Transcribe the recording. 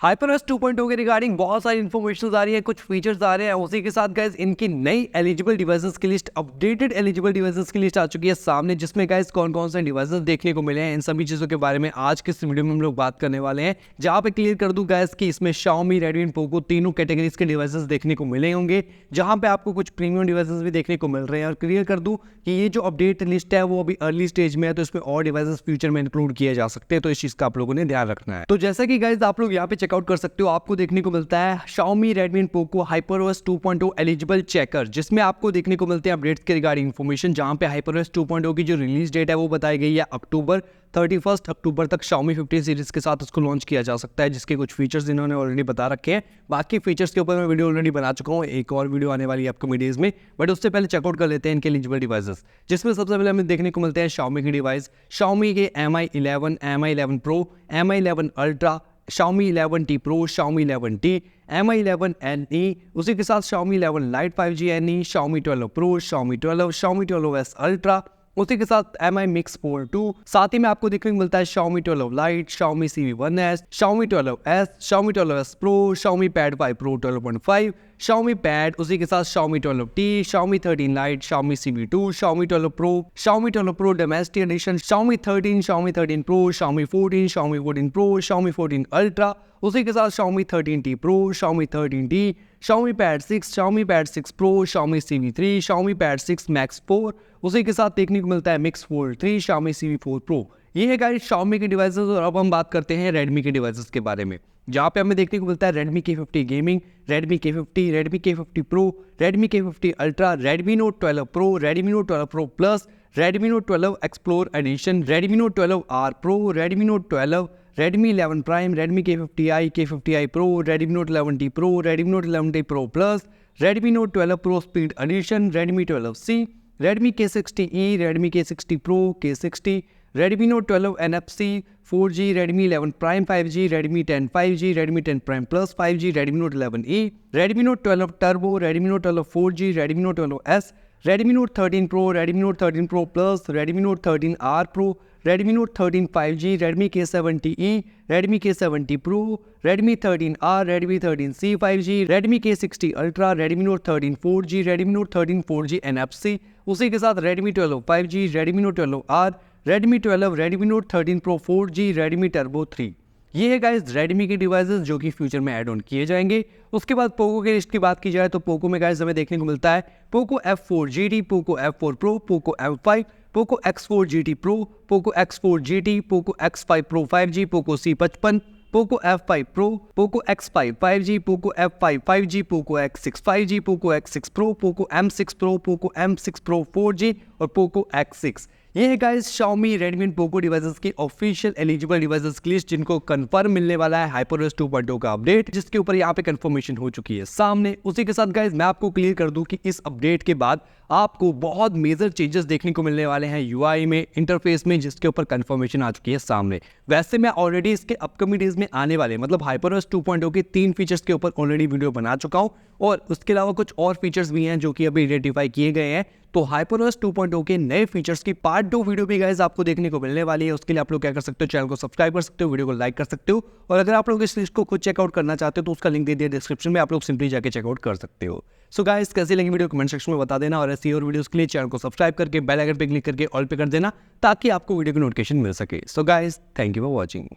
HyperOS 2.0 के regarding बहुत सारी इन्फॉर्मेशन आ रही है, कुछ फीचर्स आ रहे हैं। उसी के साथ गाइस इनकी नई एलिजिबल डिवाइसेस की लिस्ट, अपडेटेड एलिजिबल डिवाइसेस की लिस्ट आ चुकी है सामने, जिसमें गाइस कौन कौन से डिवाइसेस देखने को मिले हैं। इन सभी चीज़ों के बारे में आज के इस वीडियो में हम लोग बात करने वाले हैं, जहाँ पे क्लियर कर दूं गाइस कि इसमें Xiaomi, Redmi, Poco तीनों कैटेगरीज के डिवाइसेस देखने को मिले होंगे, जहाँ पे आपको कुछ प्रीमियम डिवाइसेस भी देखने को मिल रहे हैं। और क्लियर कर दूं कि ये जो अपडेट लिस्ट है वो अभी अर्ली स्टेज में है, तो इसमें और डिवाइसेस फ्यूचर में इंक्लूड किए जा सकते हैं, तो इस चीज़ का आप लोगों ने ध्यान रखना है। तो जैसा कि गाइस आप लोग यहाँ पे चेकआउट कर सकते हो, आपको देखने को मिलता है Xiaomi, Redmi, Poco HyperOS 2.0 eligible checker, जिसमें आपको देखने को मिलते हैं अपडेट्स के रिगार्डिंग इन्फॉर्मेशन, जहां पे HyperOS 2.0 की जो रिलीज डेट है वो बताई गई है अक्टूबर 31 अक्टूबर तक Xiaomi 15 सीरीज के साथ उसको लॉन्च किया जा सकता है, जिसके कुछ फीचर्स इन्होंने ऑलरेडी बता रखे हैं। बाकी फीचर्स के ऊपर मैं वीडियो ऑलरेडी बना चुका हूँ, एक और वीडियो आने वाली है अपकमिंग डेज में, बट उससे पहले चेकआउट कर लेते हैं इनके एलिजिबल डिवाइसेस, जिसमें सबसे पहले हमें देखने को मिलते हैं Xiaomi के डिवाइस, Xiaomi के Mi 11, Mi 11 Pro, Mi 11 Ultra, Xiaomi 11T Pro, Xiaomi 11T, Mi 11 NE, उसी के साथ Xiaomi 11 Lite 5G NE, Xiaomi 12 Pro, Xiaomi 12, Xiaomi 12S Ultra, उसी के साथ Mi Mix Fold 2, साथ ही में आपको देखने को मिलता है Xiaomi 12 Lite, Xiaomi CV1S, Xiaomi 12S, Xiaomi 12S Pro, Xiaomi Pad 5 Pro 12.5, Xiaomi Pad, उसी के साथ Xiaomi 12T, Xiaomi 13 Lite, Xiaomi CV2, Xiaomi 12 Pro, Xiaomi 12 Pro Domestic Edition, Xiaomi 13, Xiaomi 13 Pro, Xiaomi 14, Xiaomi 14 Pro, Xiaomi 14 Ultra, उसी के साथ Xiaomi 13T Pro, Xiaomi 13T, Xiaomi Pad 6, Xiaomi Pad 6 Pro, Xiaomi CV3, Xiaomi Pad 6 Max 4, उसी के साथ देखने को मिलता है Mix Fold 3, Xiaomi CV4 Pro। ये है गाइस Xiaomi के डिवाइसेस। और अब हम बात करते हैं Redmi के डिवाइसेस के बारे में, जहाँ पे हमें देखने को मिलता है Redmi K50 gaming, Redmi K50, Redmi K50 Pro, Redmi K50 Ultra, Redmi Note 12 Pro, Redmi Note 12 Pro Plus, Redmi Note 12 Explore Edition, Redmi Note 12R Pro, Redmi Note 12, Redmi 11 Prime, Redmi K50i, K50i Pro, Redmi Note 11T Pro, Redmi Note 11T Pro Plus, Redmi Note 12 Pro Speed Edition, Redmi 12C, Redmi K60e, Redmi K60 Pro, K60, Redmi Note 12 NFC 4G, Redmi 11 Prime 5G, Redmi 10 5G, Redmi 10 Prime Plus 5G, Redmi Note 11e, Redmi Note 12 Turbo, Redmi Note 12 4G, Redmi Note 12S, Redmi Note 13 Pro, Redmi Note 13 Pro Plus, Redmi Note 13R Pro, Redmi Note 13 5G, Redmi K70e, Redmi K70 Pro, Redmi 13R, Redmi 13C 5G, Redmi K60 Ultra, Redmi Note 13 4G, Redmi Note 13 4G NFC, उसी के साथ Redmi 12 5G, Redmi Note 12R, Redmi 12, Redmi Note 13 Pro 4G, Redmi Turbo 3। ये है guys Redmi के devices जो कि future में add on किए जाएंगे। उसके बाद पोको के लिस्ट की बात की जाए तो पोको में गाइस हमें देखने को मिलता है Poco F4 GT, Poco F4 Pro, Poco M5, Poco X4 GT Pro, Poco X4 GT, Poco X5 Pro 5G, Poco C55, Poco F5 Pro, Poco X5 5G, Poco F5 5G, Poco X6 5G, Poco X6 Pro, Poco M6 Pro, Poco M6 Pro 4G और Poco X6। ये है guys Xiaomi, Redmi and Poco devices की official eligible devices की list, जिनको confirm मिलने वाला है HyperOS 2.0 का अपडेट, जिसके ऊपर यहाँ पे कंफर्मेशन हो चुकी है सामने। उसी के साथ गाइस मैं आपको क्लियर कर दूं कि इस अपडेट के बाद आपको बहुत मेजर चेंजेस देखने को मिलने वाले हैं UI में, इंटरफेस में, जिसके ऊपर कंफर्मेशन आ चुकी है सामने। वैसे मैं ऑलरेडी इसके अपकमिंग डेज में आने वाले मतलब HyperOS 2.0 के 3 फीचर्स के ऊपर ऑलरेडी वीडियो बना चुका हूँ, और उसके अलावा कुछ और फीचर्स भी हैं जो कि अभी आइडेंटिफाई किए गए हैं। तो HyperOS 2.0 के नए फीचर्स की पार्ट 2 वीडियो भी गाइस आपको देखने को मिलने वाली है। उसके लिए आप लोग क्या कर सकते हो, चैनल को सब्सक्राइब कर सकते हो, वीडियो को लाइक कर सकते हो, और अगर आप लोग इस लिस्ट को खुद चेकआउट करना चाहते हो तो उसका लिंक दे दिया डिस्क्रिप्शन में, आप लोग सिंपली जाके चेकआउट कर सकते हो। सो गाइस कैसी लगी वीडियो कमेंट सेक्शन में बता देना, और ऐसी और वीडियोस के लिए चैनल को सब्सक्राइब करके बेल आइकन पे क्लिक करके ऑल पे कर देना, ताकि आपको वीडियो की नोटिफिकेशन मिल सके। So guys thank you for watching.